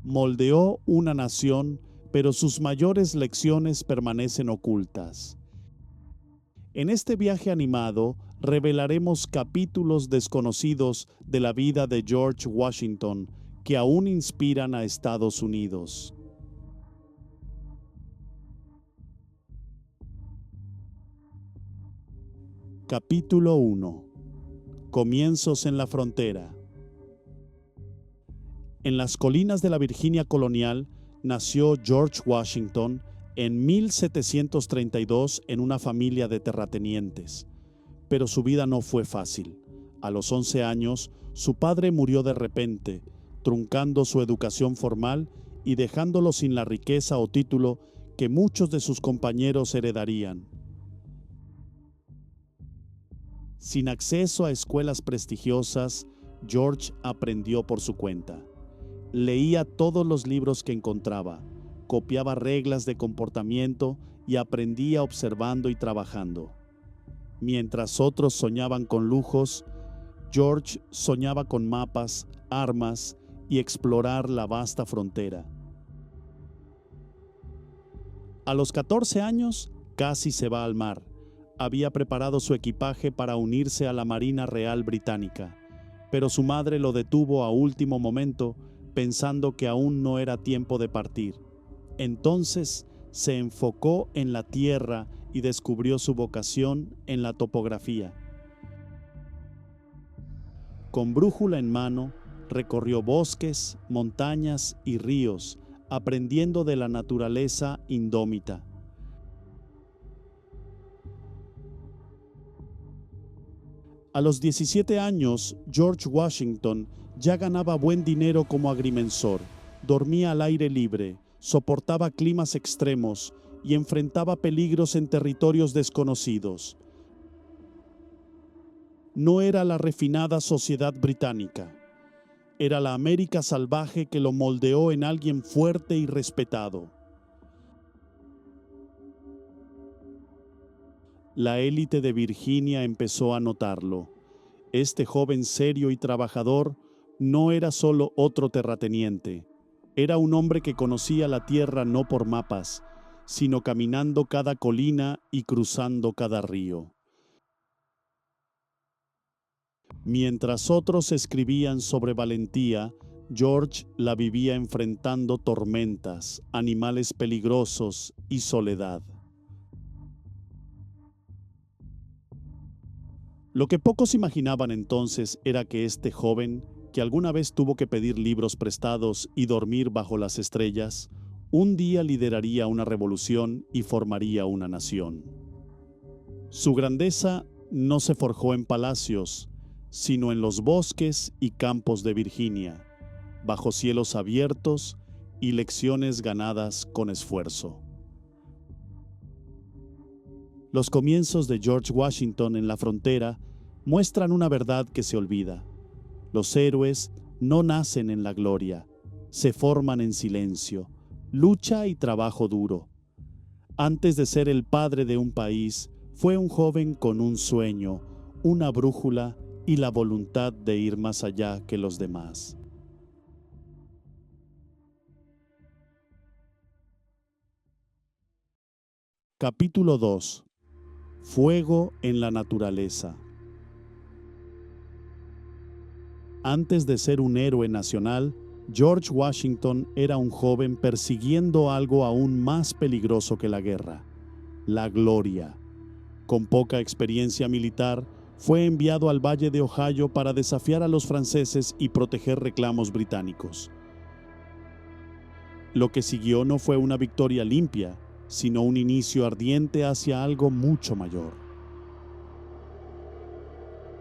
moldeó una nación, pero sus mayores lecciones permanecen ocultas. En este viaje animado revelaremos capítulos desconocidos de la vida de George Washington que aún inspiran a Estados Unidos. Capítulo 1. Comienzos en la frontera. En las colinas de la Virginia colonial nació George Washington en 1732 en una familia de terratenientes. Pero su vida no fue fácil. A los 11 años, su padre murió de repente, truncando su educación formal y dejándolo sin la riqueza o título que muchos de sus compañeros heredarían. Sin acceso a escuelas prestigiosas, George aprendió por su cuenta. Leía todos los libros que encontraba, copiaba reglas de comportamiento y aprendía observando y trabajando. Mientras otros soñaban con lujos, George soñaba con mapas, armas y explorar la vasta frontera. A los 14 años, casi se va al mar. Había preparado su equipaje para unirse a la Marina Real Británica, pero su madre lo detuvo a último momento, pensando que aún no era tiempo de partir. Entonces se enfocó en la tierra y descubrió su vocación en la topografía. Con brújula en mano, recorrió bosques, montañas y ríos, aprendiendo de la naturaleza indómita. A los 17 años, George Washington ya ganaba buen dinero como agrimensor, dormía al aire libre, soportaba climas extremos y enfrentaba peligros en territorios desconocidos. No era la refinada sociedad británica, era la América salvaje que lo moldeó en alguien fuerte y respetado. La élite de Virginia empezó a notarlo. Este joven serio y trabajador no era solo otro terrateniente, era un hombre que conocía la tierra no por mapas, sino caminando cada colina y cruzando cada río. Mientras otros escribían sobre valentía, George la vivía enfrentando tormentas, animales peligrosos y soledad. Lo que pocos imaginaban entonces era que este joven, que alguna vez tuvo que pedir libros prestados y dormir bajo las estrellas, un día lideraría una revolución y formaría una nación. Su grandeza no se forjó en palacios, sino en los bosques y campos de Virginia, bajo cielos abiertos y lecciones ganadas con esfuerzo. Los comienzos de George Washington en la frontera muestran una verdad que se olvida. Los héroes no nacen en la gloria, se forman en silencio, lucha y trabajo duro. Antes de ser el padre de un país, fue un joven con un sueño, una brújula y la voluntad de ir más allá que los demás. Capítulo 2. Fuego en la naturaleza. Antes de ser un héroe nacional, George Washington era un joven persiguiendo algo aún más peligroso que la guerra: la gloria. Con poca experiencia militar, fue enviado al Valle de Ohio para desafiar a los franceses y proteger reclamos británicos. Lo que siguió no fue una victoria limpia, sino un inicio ardiente hacia algo mucho mayor.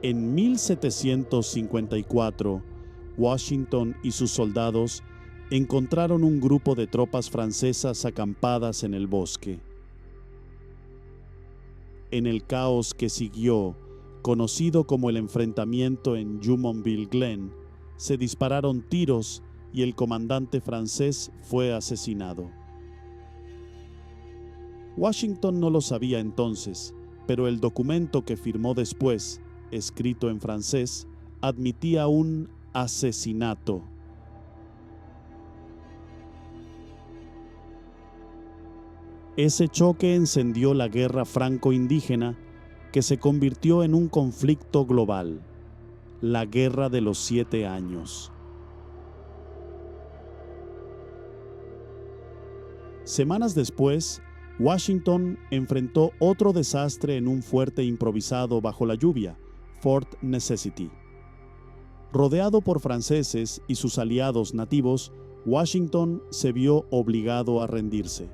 En 1754, Washington y sus soldados encontraron un grupo de tropas francesas acampadas en el bosque. En el caos que siguió, conocido como el enfrentamiento en Jumonville Glen, se dispararon tiros y el comandante francés fue asesinado. Washington no lo sabía entonces, pero el documento que firmó después, escrito en francés, admitía un asesinato. Ese choque encendió la guerra franco-indígena que se convirtió en un conflicto global, la Guerra de los 7 años. Semanas después, Washington enfrentó otro desastre en un fuerte improvisado bajo la lluvia, Fort Necessity. Rodeado por franceses y sus aliados nativos, Washington se vio obligado a rendirse.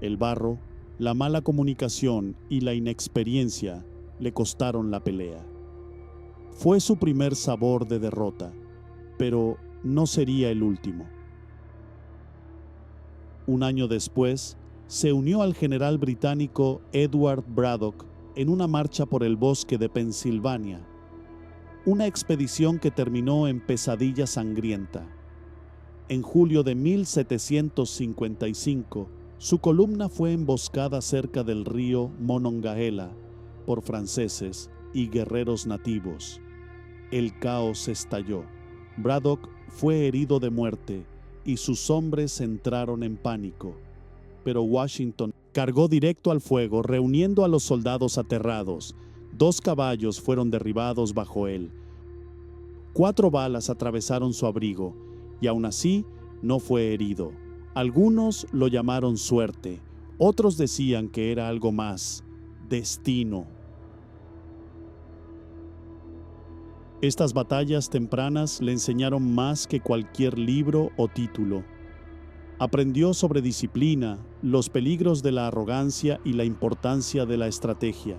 El barro, la mala comunicación y la inexperiencia le costaron la pelea. Fue su primer sabor de derrota, pero no sería el último. Un año después, se unió al general británico Edward Braddock en una marcha por el bosque de Pensilvania, una expedición que terminó en pesadilla sangrienta. En julio de 1755, su columna fue emboscada cerca del río Monongahela por franceses y guerreros nativos. El caos estalló. Braddock fue herido de muerte y sus hombres entraron en pánico. Pero Washington cargó directo al fuego, reuniendo a los soldados aterrados. 2 caballos fueron derribados bajo él. 4 balas atravesaron su abrigo, y aún así no fue herido. Algunos lo llamaron suerte, otros decían que era algo más, destino. Estas batallas tempranas le enseñaron más que cualquier libro o título. Aprendió sobre disciplina, los peligros de la arrogancia y la importancia de la estrategia.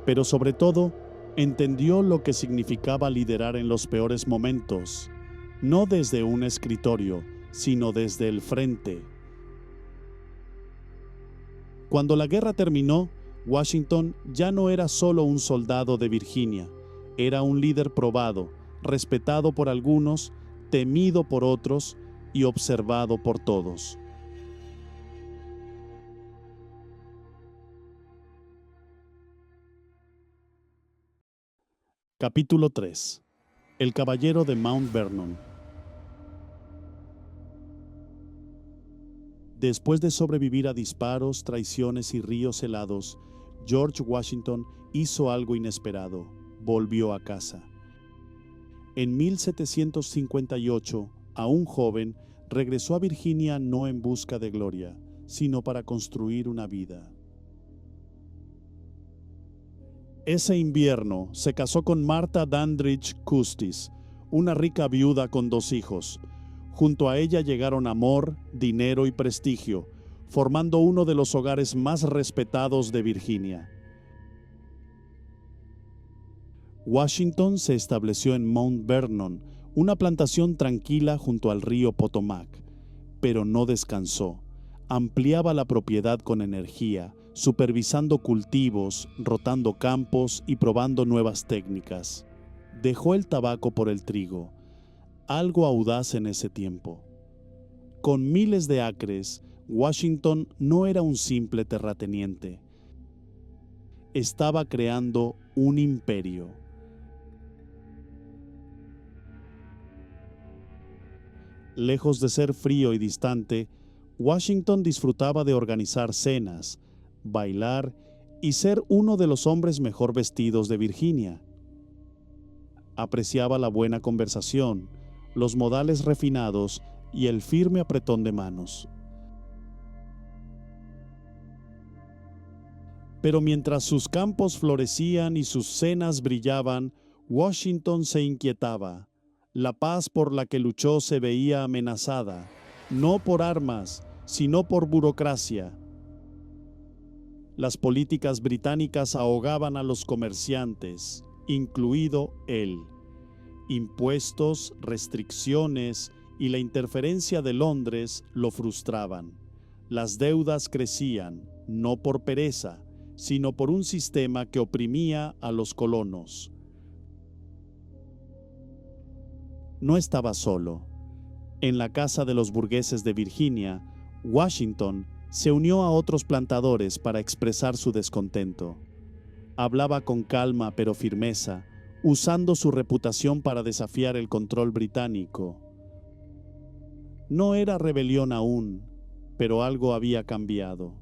Pero sobre todo, entendió lo que significaba liderar en los peores momentos, no desde un escritorio, sino desde el frente. Cuando la guerra terminó, Washington ya no era solo un soldado de Virginia, era un líder probado, respetado por algunos, temido por otros y observado por todos. Capítulo 3. El caballero de Mount Vernon. Después de sobrevivir a disparos, traiciones y ríos helados, George Washington hizo algo inesperado: volvió a casa. En 1758, aún joven, regresó a Virginia no en busca de gloria, sino para construir una vida. Ese invierno se casó con Martha Dandridge Custis, una rica viuda con 2 hijos. Junto a ella llegaron amor, dinero y prestigio, formando uno de los hogares más respetados de Virginia. Washington se estableció en Mount Vernon, una plantación tranquila junto al río Potomac, pero no descansó. Ampliaba la propiedad con energía, supervisando cultivos, rotando campos y probando nuevas técnicas. Dejó el tabaco por el trigo, algo audaz en ese tiempo. Con miles de acres, Washington no era un simple terrateniente. Estaba creando un imperio. Lejos de ser frío y distante, Washington disfrutaba de organizar cenas, bailar y ser uno de los hombres mejor vestidos de Virginia. Apreciaba la buena conversación, los modales refinados y el firme apretón de manos. Pero mientras sus campos florecían y sus cenas brillaban, Washington se inquietaba. La paz por la que luchó se veía amenazada, no por armas, sino por burocracia. Las políticas británicas ahogaban a los comerciantes, incluido él. Impuestos, restricciones y la interferencia de Londres lo frustraban. Las deudas crecían, no por pereza, sino por un sistema que oprimía a los colonos. No estaba solo. En la casa de los burgueses de Virginia, Washington se unió a otros plantadores para expresar su descontento. Hablaba con calma pero firmeza, usando su reputación para desafiar el control británico. No era rebelión aún, pero algo había cambiado.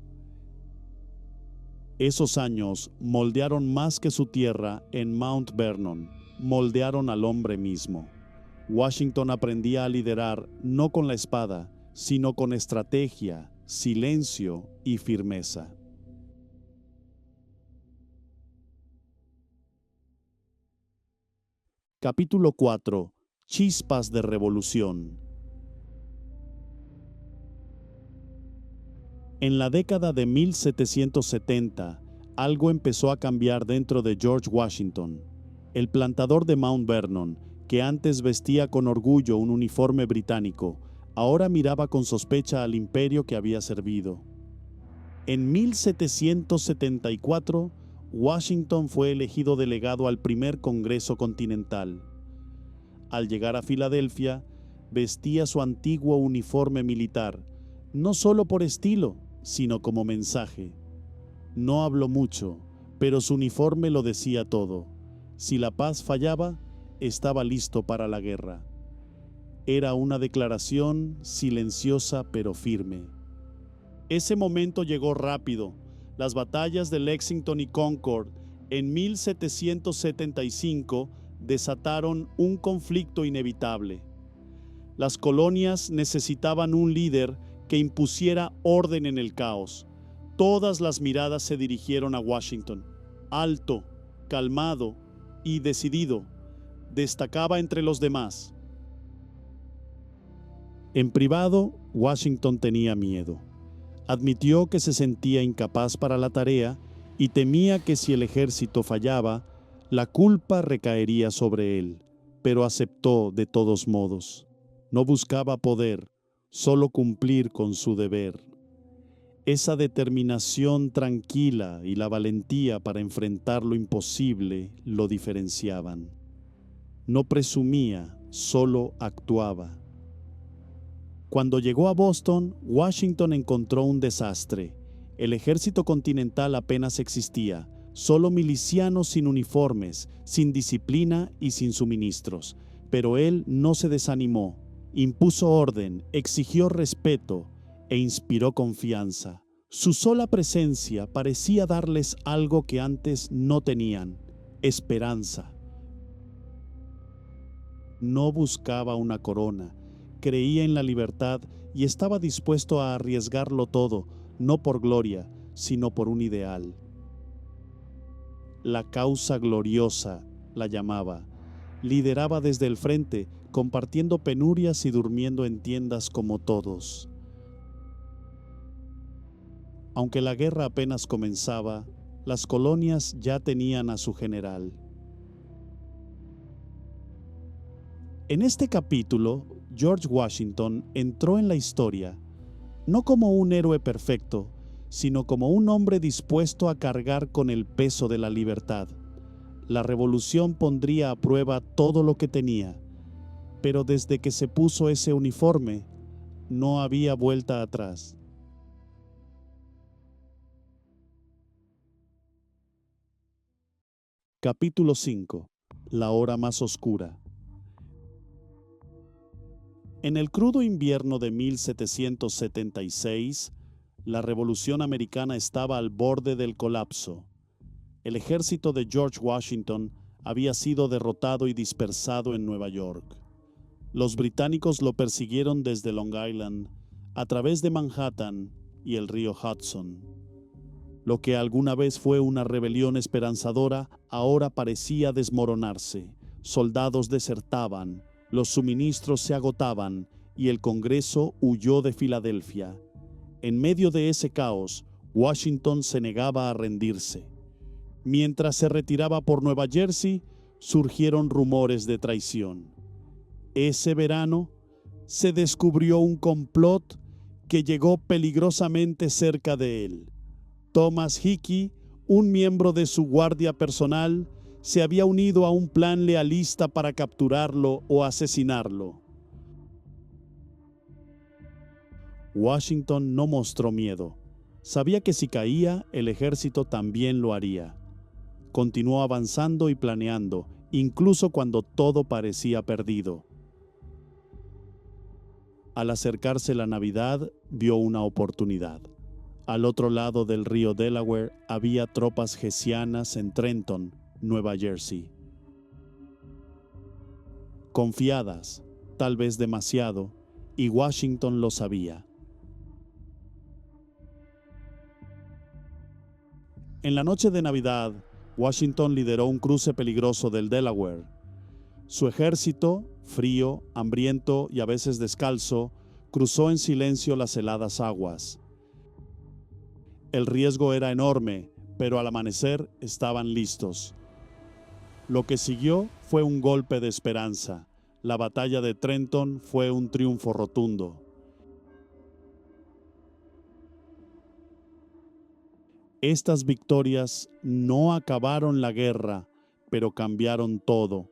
Esos años moldearon más que su tierra en Mount Vernon, moldearon al hombre mismo. Washington aprendía a liderar no con la espada, sino con estrategia, silencio y firmeza. Capítulo 4. Chispas de revolución. En la década de 1770, algo empezó a cambiar dentro de George Washington. El plantador de Mount Vernon, que antes vestía con orgullo un uniforme británico, ahora miraba con sospecha al imperio que había servido. En 1774, Washington fue elegido delegado al primer Congreso Continental. Al llegar a Filadelfia, vestía su antiguo uniforme militar, no solo por estilo, sino como mensaje. No habló mucho, pero su uniforme lo decía todo. Si la paz fallaba, estaba listo para la guerra. Era una declaración silenciosa pero firme. Ese momento llegó rápido. Las batallas de Lexington y Concord en 1775 desataron un conflicto inevitable. Las colonias necesitaban un líder que impusiera orden en el caos. Todas las miradas se dirigieron a Washington. Alto, calmado y decidido, destacaba entre los demás. En privado, Washington tenía miedo. Admitió que se sentía incapaz para la tarea y temía que si el ejército fallaba, la culpa recaería sobre él, pero aceptó de todos modos. No buscaba poder, solo cumplir con su deber. Esa determinación tranquila y la valentía para enfrentar lo imposible lo diferenciaban. No presumía, solo actuaba. Cuando llegó a Boston, Washington encontró un desastre. El ejército continental apenas existía, solo milicianos sin uniformes, sin disciplina y sin suministros. Pero él no se desanimó, impuso orden, exigió respeto e inspiró confianza. Su sola presencia parecía darles algo que antes no tenían: esperanza. No buscaba una corona, creía en la libertad y estaba dispuesto a arriesgarlo todo, no por gloria, sino por un ideal. La causa gloriosa la llamaba. Lideraba desde el frente, compartiendo penurias y durmiendo en tiendas como todos. Aunque la guerra apenas comenzaba, las colonias ya tenían a su general. En este capítulo, George Washington entró en la historia no como un héroe perfecto, sino como un hombre dispuesto a cargar con el peso de la libertad. La revolución pondría a prueba todo lo que tenía, pero desde que se puso ese uniforme, no había vuelta atrás. Capítulo 5. La hora más oscura. En el crudo invierno de 1776, la Revolución Americana estaba al borde del colapso. El ejército de George Washington había sido derrotado y dispersado en Nueva York. Los británicos lo persiguieron desde Long Island, a través de Manhattan y el río Hudson. Lo que alguna vez fue una rebelión esperanzadora, ahora parecía desmoronarse. Soldados desertaban, los suministros se agotaban y el Congreso huyó de Filadelfia. En medio de ese caos, Washington se negaba a rendirse. Mientras se retiraba por Nueva Jersey, surgieron rumores de traición. Ese verano se descubrió un complot que llegó peligrosamente cerca de él. Thomas Hickey, un miembro de su guardia personal, se había unido a un plan lealista para capturarlo o asesinarlo. Washington no mostró miedo. Sabía que si caía, el ejército también lo haría. Continuó avanzando y planeando, incluso cuando todo parecía perdido. Al acercarse la Navidad, vio una oportunidad. Al otro lado del río Delaware había tropas hessianas en Trenton, Nueva Jersey. Confiadas, tal vez demasiado, y Washington lo sabía. En la noche de Navidad, Washington lideró un cruce peligroso del Delaware. Su ejército, frío, hambriento y a veces descalzo, cruzó en silencio las heladas aguas. El riesgo era enorme, pero al amanecer estaban listos. Lo que siguió fue un golpe de esperanza. La batalla de Trenton fue un triunfo rotundo. Estas victorias no acabaron la guerra, pero cambiaron todo.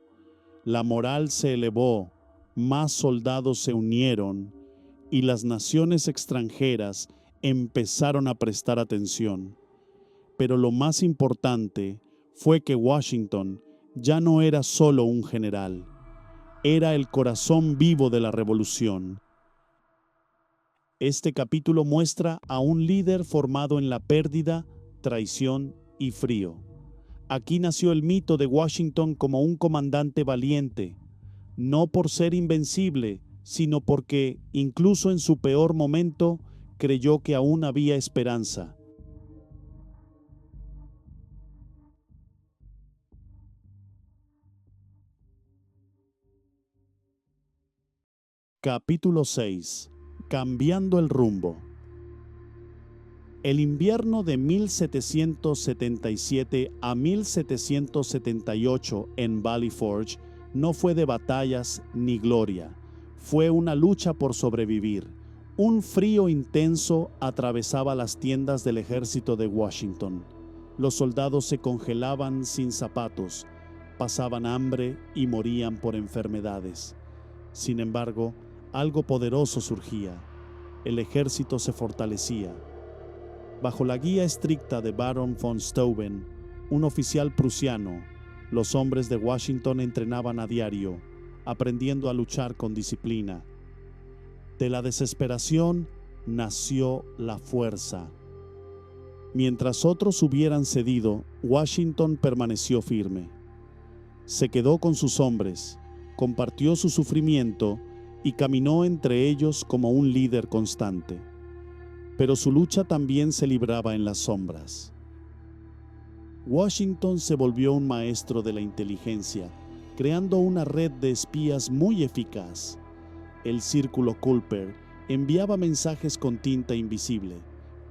La moral se elevó, más soldados se unieron y las naciones extranjeras empezaron a prestar atención. Pero lo más importante fue que Washington ya no era solo un general, era el corazón vivo de la revolución. Este capítulo muestra a un líder formado en la pérdida, traición y frío. Aquí nació el mito de Washington como un comandante valiente, no por ser invencible, sino porque, incluso en su peor momento, creyó que aún había esperanza. Capítulo 6. Cambiando el rumbo. El invierno de 1777 a 1778 en Valley Forge no fue de batallas ni gloria. Fue una lucha por sobrevivir. Un frío intenso atravesaba las tiendas del ejército de Washington. Los soldados se congelaban sin zapatos, pasaban hambre y morían por enfermedades. Sin embargo, algo poderoso surgía. El ejército se fortalecía. Bajo la guía estricta de Baron von Steuben, un oficial prusiano, los hombres de Washington entrenaban a diario, aprendiendo a luchar con disciplina. De la desesperación nació la fuerza. Mientras otros hubieran cedido, Washington permaneció firme. Se quedó con sus hombres, compartió su sufrimiento y caminó entre ellos como un líder constante. Pero su lucha también se libraba en las sombras. Washington se volvió un maestro de la inteligencia, creando una red de espías muy eficaz. El Círculo Culper enviaba mensajes con tinta invisible,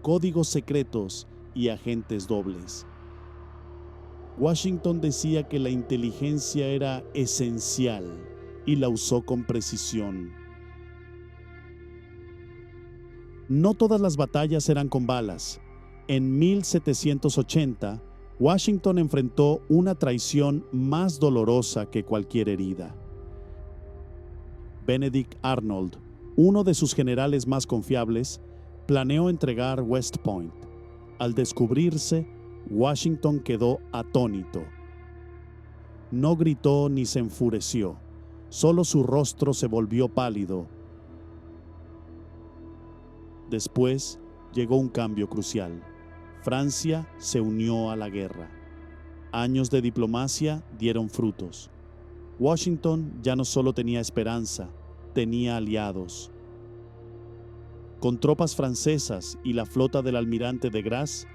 códigos secretos y agentes dobles. Washington decía que la inteligencia era esencial y la usó con precisión. No todas las batallas eran con balas. En 1780, Washington enfrentó una traición más dolorosa que cualquier herida. Benedict Arnold, uno de sus generales más confiables, planeó entregar West Point. Al descubrirse, Washington quedó atónito. No gritó ni se enfureció, solo su rostro se volvió pálido. Después llegó un cambio crucial. Francia se unió a la guerra. Años de diplomacia dieron frutos. Washington ya no solo tenía esperanza, tenía aliados. Con tropas francesas y la flota del almirante de Grasse,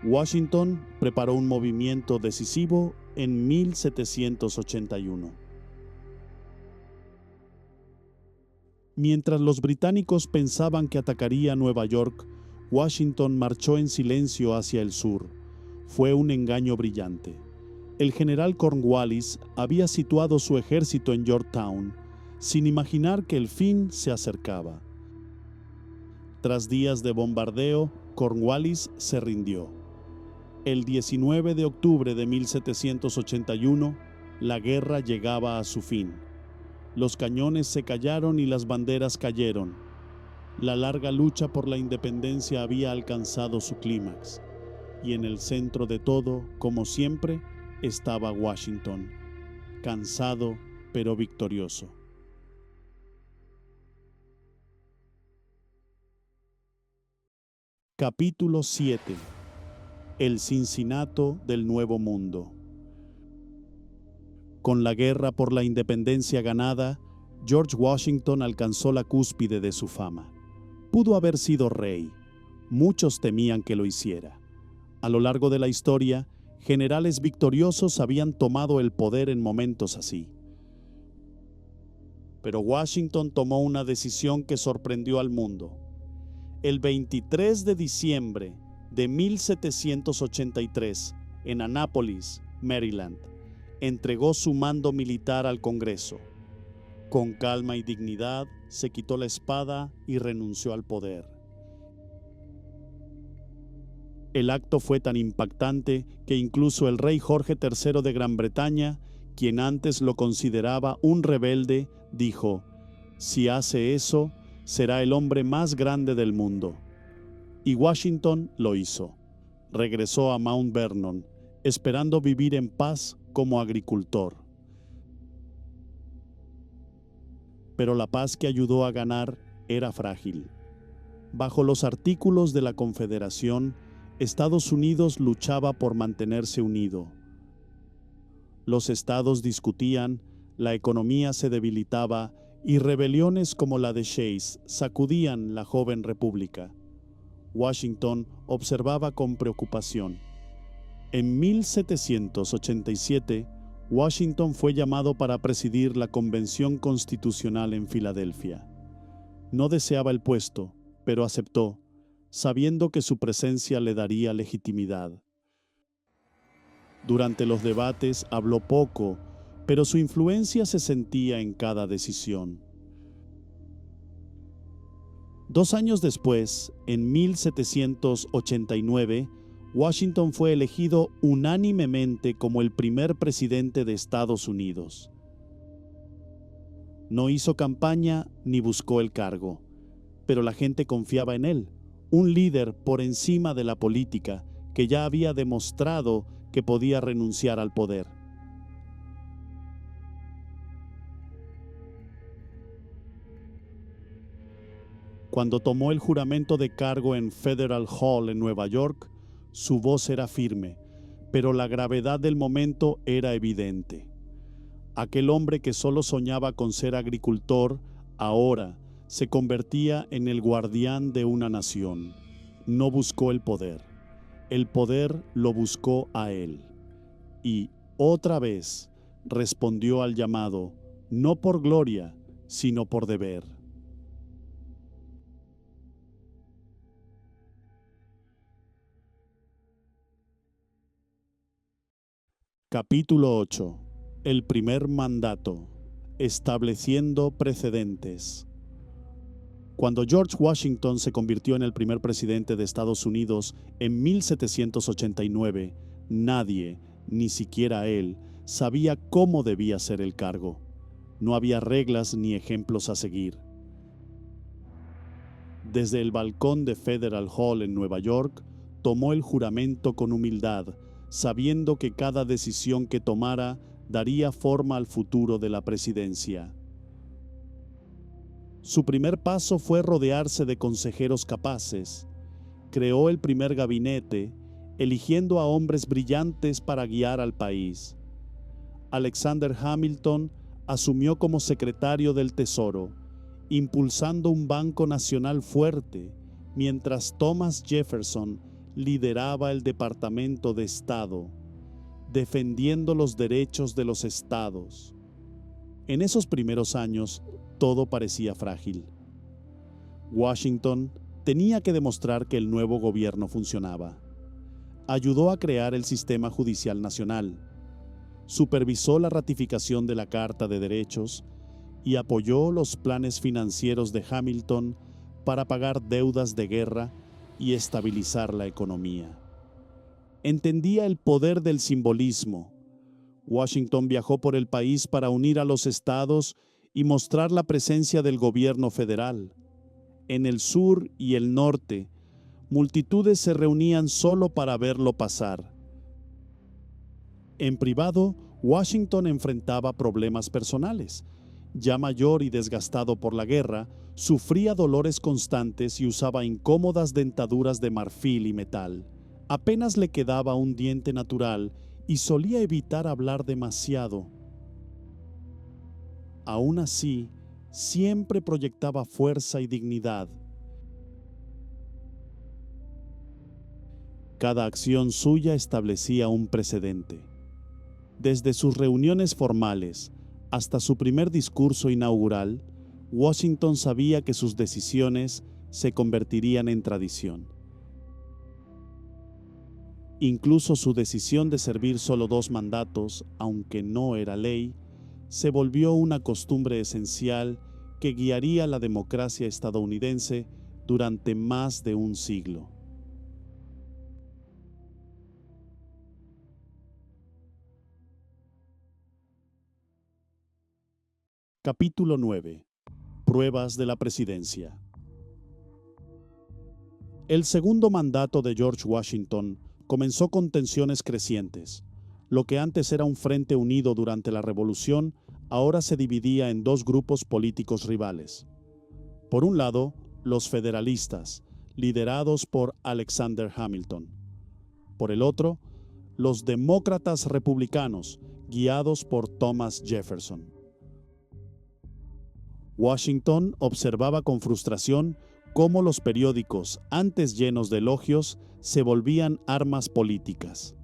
Washington preparó un movimiento decisivo en 1781. Mientras los británicos pensaban que atacaría Nueva York, Washington marchó en silencio hacia el sur. Fue un engaño brillante. El general Cornwallis había situado su ejército en Yorktown, sin imaginar que el fin se acercaba. Tras días de bombardeo, Cornwallis se rindió. El 19 de octubre de 1781, la guerra llegaba a su fin. Los cañones se callaron y las banderas cayeron. La larga lucha por la independencia había alcanzado su clímax, y en el centro de todo, como siempre, estaba Washington, cansado pero victorioso. Capítulo 7. El Cincinnato del Nuevo Mundo. Con la guerra por la independencia ganada, George Washington alcanzó la cúspide de su fama. Pudo haber sido rey. Muchos temían que lo hiciera. A lo largo de la historia, generales victoriosos habían tomado el poder en momentos así. Pero Washington tomó una decisión que sorprendió al mundo. El 23 de diciembre de 1783, en Annapolis, Maryland, entregó su mando militar al Congreso. Con calma y dignidad, se quitó la espada y renunció al poder. El acto fue tan impactante que incluso el rey Jorge III de Gran Bretaña, quien antes lo consideraba un rebelde, dijo: «Si hace eso, será el hombre más grande del mundo». Y Washington lo hizo. Regresó a Mount Vernon, esperando vivir en paz como agricultor. Pero la paz que ayudó a ganar era frágil. Bajo los artículos de la Confederación, Estados Unidos luchaba por mantenerse unido. Los estados discutían, la economía se debilitaba y rebeliones como la de Shays sacudían la joven república. Washington observaba con preocupación. En 1787, Washington fue llamado para presidir la Convención Constitucional en Filadelfia. No deseaba el puesto, pero aceptó, sabiendo que su presencia le daría legitimidad. Durante los debates habló poco, pero su influencia se sentía en cada decisión. 2 años después, en 1789, Washington fue elegido unánimemente como el primer presidente de Estados Unidos. No hizo campaña ni buscó el cargo, pero la gente confiaba en él, un líder por encima de la política que ya había demostrado que podía renunciar al poder. Cuando tomó el juramento de cargo en Federal Hall en Nueva York, su voz era firme, pero la gravedad del momento era evidente. Aquel hombre que solo soñaba con ser agricultor, ahora se convertía en el guardián de una nación. No buscó el poder lo buscó a él. Y, otra vez, respondió al llamado, no por gloria, sino por deber. Capítulo 8. El primer mandato. Estableciendo precedentes. Cuando George Washington se convirtió en el primer presidente de Estados Unidos en 1789, nadie, ni siquiera él, sabía cómo debía ser el cargo. No había reglas ni ejemplos a seguir. Desde el balcón de Federal Hall en Nueva York, tomó el juramento con humildad, sabiendo que cada decisión que tomara daría forma al futuro de la presidencia. Su primer paso fue rodearse de consejeros capaces. Creó el primer gabinete, eligiendo a hombres brillantes para guiar al país. Alexander Hamilton asumió como secretario del Tesoro, impulsando un banco nacional fuerte, mientras Thomas Jefferson lideraba el Departamento de Estado, defendiendo los derechos de los estados. En esos primeros años, todo parecía frágil. Washington tenía que demostrar que el nuevo gobierno funcionaba. Ayudó a crear el sistema judicial nacional, supervisó la ratificación de la Carta de Derechos y apoyó los planes financieros de Hamilton para pagar deudas de guerra y estabilizar la economía. Entendía el poder del simbolismo. Washington viajó por el país para unir a los estados y mostrar la presencia del gobierno federal. En el sur y el norte, multitudes se reunían solo para verlo pasar. En privado, Washington enfrentaba problemas personales. Ya mayor y desgastado por la guerra, Sufría dolores constantes y usaba incómodas dentaduras de marfil y metal. Apenas le quedaba un diente natural y solía evitar hablar demasiado. Aún así, siempre proyectaba fuerza y dignidad. Cada acción suya establecía un precedente. Desde sus reuniones formales hasta su primer discurso inaugural, Washington sabía que sus decisiones se convertirían en tradición. Incluso su decisión de servir solo 2 mandatos, aunque no era ley, se volvió una costumbre esencial que guiaría la democracia estadounidense durante más de un siglo. Capítulo 9. Pruebas de la presidencia. El segundo mandato de George Washington comenzó con tensiones crecientes. Lo que antes era un frente unido durante la Revolución, ahora se dividía en 2 grupos políticos rivales. Por un lado, los federalistas, liderados por Alexander Hamilton. Por el otro, los demócratas republicanos, guiados por Thomas Jefferson. Washington observaba con frustración cómo los periódicos, antes llenos de elogios, se volvían armas políticas.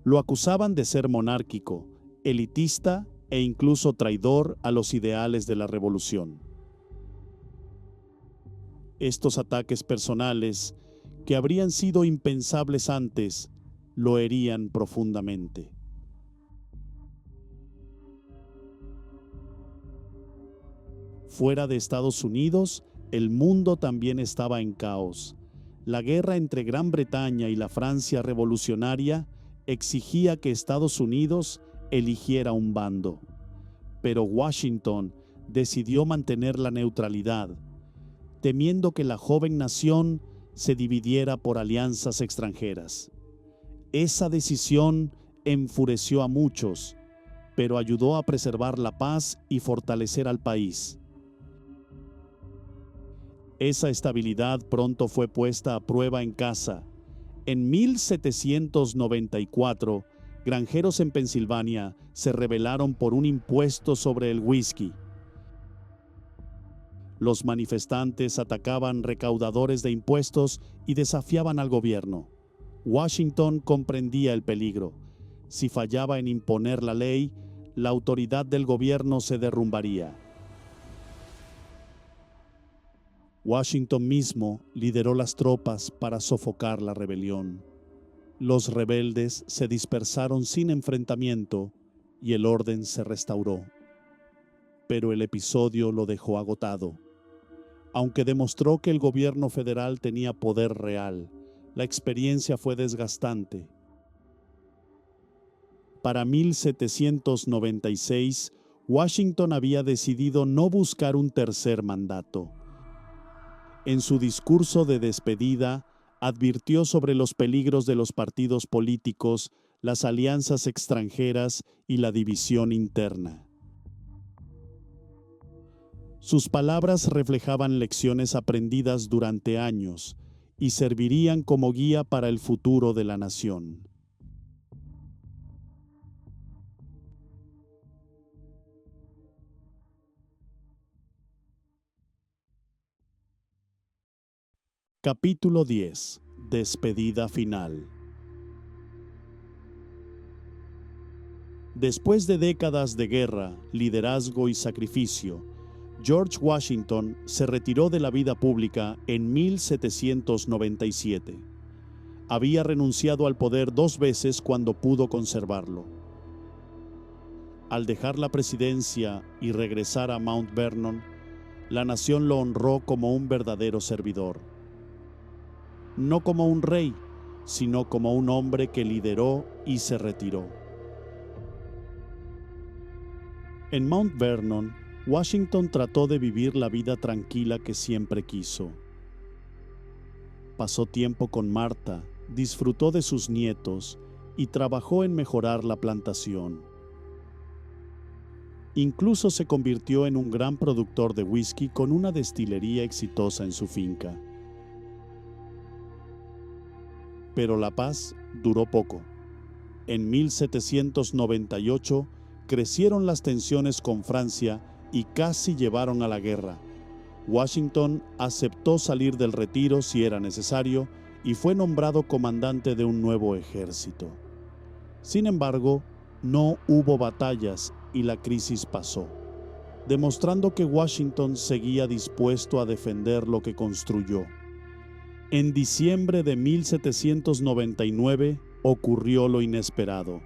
Lo acusaban de ser monárquico, elitista e incluso traidor a los ideales de la revolución. Estos ataques personales, que habrían sido impensables antes, lo herían profundamente. Fuera de Estados Unidos, el mundo también estaba en caos. La guerra entre Gran Bretaña y la Francia revolucionaria exigía que Estados Unidos eligiera un bando. Pero Washington decidió mantener la neutralidad, temiendo que la joven nación se dividiera por alianzas extranjeras. Esa decisión enfureció a muchos, pero ayudó a preservar la paz y fortalecer al país. Esa estabilidad pronto fue puesta a prueba en casa. En 1794, granjeros en Pensilvania se rebelaron por un impuesto sobre el whisky. Los manifestantes atacaban recaudadores de impuestos y desafiaban al gobierno. Washington comprendía el peligro. Si fallaba en imponer la ley, la autoridad del gobierno se derrumbaría. Washington mismo lideró las tropas para sofocar la rebelión. Los rebeldes se dispersaron sin enfrentamiento y el orden se restauró. Pero el episodio lo dejó agotado. Aunque demostró que el gobierno federal tenía poder real, la experiencia fue desgastante. Para 1796, Washington había decidido no buscar un tercer mandato. En su discurso de despedida, advirtió sobre los peligros de los partidos políticos, las alianzas extranjeras y la división interna. Sus palabras reflejaban lecciones aprendidas durante años y servirían como guía para el futuro de la nación. Capítulo 10. Despedida final. Después de décadas de guerra, liderazgo y sacrificio, George Washington se retiró de la vida pública en 1797. Había renunciado al poder 2 veces cuando pudo conservarlo. Al dejar la presidencia y regresar a Mount Vernon, la nación lo honró como un verdadero servidor. No como un rey, sino como un hombre que lideró y se retiró. En Mount Vernon, Washington trató de vivir la vida tranquila que siempre quiso. Pasó tiempo con Martha, disfrutó de sus nietos y trabajó en mejorar la plantación. Incluso se convirtió en un gran productor de whisky con una destilería exitosa en su finca. Pero la paz duró poco. En 1798 crecieron las tensiones con Francia y casi llevaron a la guerra. Washington aceptó salir del retiro si era necesario y fue nombrado comandante de un nuevo ejército. Sin embargo, no hubo batallas y la crisis pasó, demostrando que Washington seguía dispuesto a defender lo que construyó. En diciembre de 1799 ocurrió lo inesperado.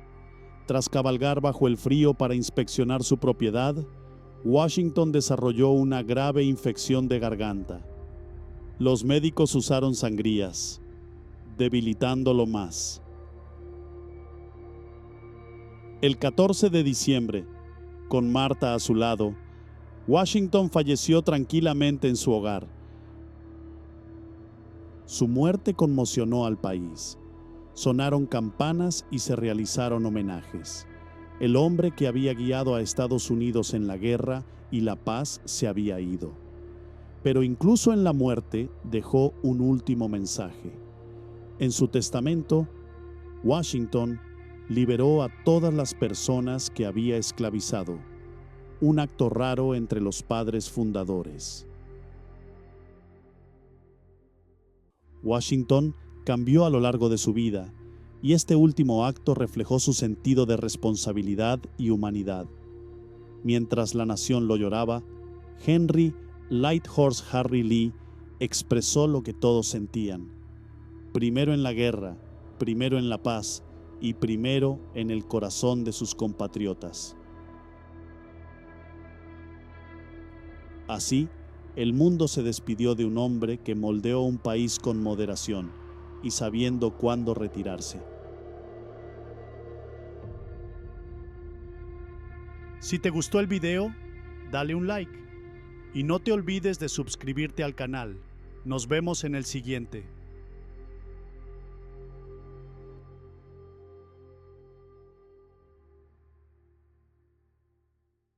Tras cabalgar bajo el frío para inspeccionar su propiedad, Washington desarrolló una grave infección de garganta. Los médicos usaron sangrías, debilitándolo más. El 14 de diciembre, con Marta a su lado, Washington falleció tranquilamente en su hogar. Su muerte conmocionó al país. Sonaron campanas y se realizaron homenajes. El hombre que había guiado a Estados Unidos en la guerra y la paz se había ido. Pero incluso en la muerte dejó un último mensaje. En su testamento, Washington liberó a todas las personas que había esclavizado, un acto raro entre los padres fundadores. Washington cambió a lo largo de su vida, y este último acto reflejó su sentido de responsabilidad y humanidad. Mientras la nación lo lloraba, Henry Lighthorse Harry Lee expresó lo que todos sentían: primero en la guerra, primero en la paz y primero en el corazón de sus compatriotas. Así, el mundo se despidió de un hombre que moldeó un país con moderación y sabiendo cuándo retirarse. Si te gustó el video, dale un like y no te olvides de suscribirte al canal. Nos vemos en el siguiente.